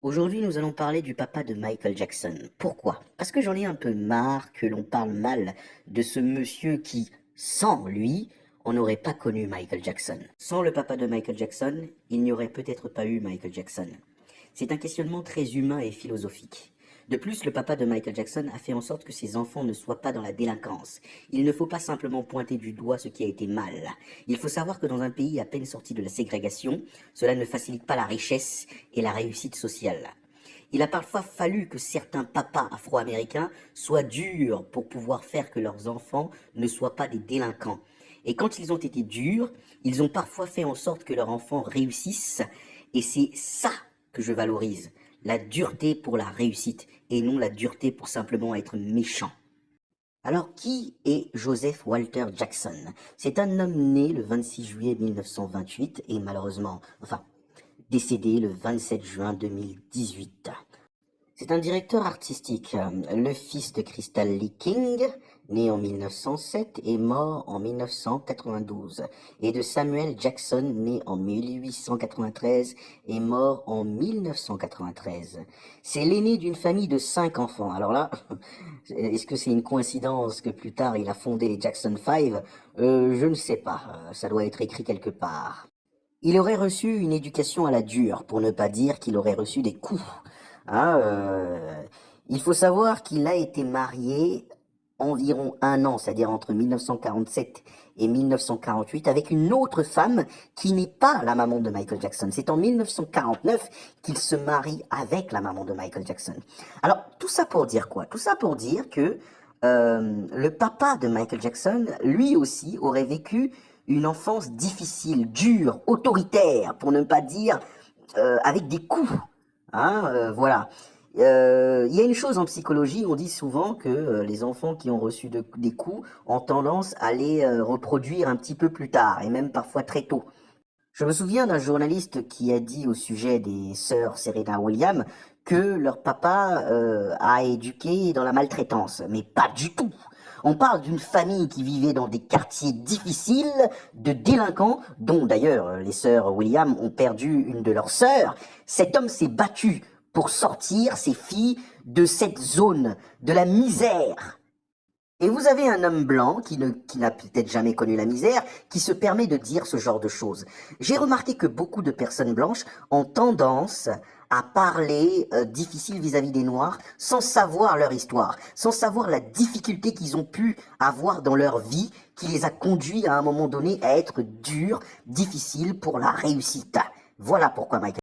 Aujourd'hui, nous allons parler du papa de Michael Jackson. Pourquoi? Parce que j'en ai un peu marre que l'on parle mal de ce monsieur qui, sans lui, on n'aurait pas connu Michael Jackson. Sans le papa de Michael Jackson, il n'y aurait peut-être pas eu Michael Jackson. C'est un questionnement très humain et philosophique. De plus, le papa de Michael Jackson a fait en sorte que ses enfants ne soient pas dans la délinquance. Il ne faut pas simplement pointer du doigt ce qui a été mal. Il faut savoir que dans un pays à peine sorti de la ségrégation, cela ne facilite pas la richesse et la réussite sociale. Il a parfois fallu que certains papas afro-américains soient durs pour pouvoir faire que leurs enfants ne soient pas des délinquants. Et quand ils ont été durs, ils ont parfois fait en sorte que leurs enfants réussissent. Et c'est ça que je valorise. La dureté pour la réussite et non la dureté pour simplement être méchant. Alors, qui est Joseph Walter Jackson? C'est un homme né le 26 juillet 1928 et malheureusement, décédé le 27 juin 2018. C'est un directeur artistique, le fils de Crystal Lee King, né en 1907 et mort en 1992, et de Samuel Jackson, né en 1893 et mort en 1993. C'est l'aîné d'une famille de 5 enfants. Alors là, est-ce que c'est une coïncidence que plus tard il a fondé les Jackson 5? Je ne sais pas, ça doit être écrit quelque part. Il aurait reçu une éducation à la dure, pour ne pas dire qu'il aurait reçu des coups. Hein, il faut savoir qu'il a été marié environ un an, c'est-à-dire entre 1947 et 1948, avec une autre femme qui n'est pas la maman de Michael Jackson. C'est en 1949 qu'il se marie avec la maman de Michael Jackson. Alors, tout ça pour dire quoi? Tout ça pour dire que le papa de Michael Jackson, lui aussi, aurait vécu une enfance difficile, dure, autoritaire, pour ne pas dire avec des coups. Hein, voilà. Il y a une chose en psychologie, on dit souvent que les enfants qui ont reçu des coups ont tendance à les reproduire un petit peu plus tard, et même parfois très tôt. Je me souviens d'un journaliste qui a dit au sujet des sœurs Serena Williams que leur papa a éduqué dans la maltraitance, mais pas du tout. On parle d'une famille qui vivait dans des quartiers difficiles, de délinquants, dont d'ailleurs les sœurs Williams ont perdu une de leurs sœurs. Cet homme s'est battu pour sortir ses filles de cette zone, de la misère. Et vous avez un homme blanc qui n'a peut-être jamais connu la misère, qui se permet de dire ce genre de choses. J'ai remarqué que beaucoup de personnes blanches ont tendance à parler difficile vis-à-vis des Noirs sans savoir leur histoire, sans savoir la difficulté qu'ils ont pu avoir dans leur vie, qui les a conduits à un moment donné à être durs, difficiles pour la réussite. Voilà pourquoi Michael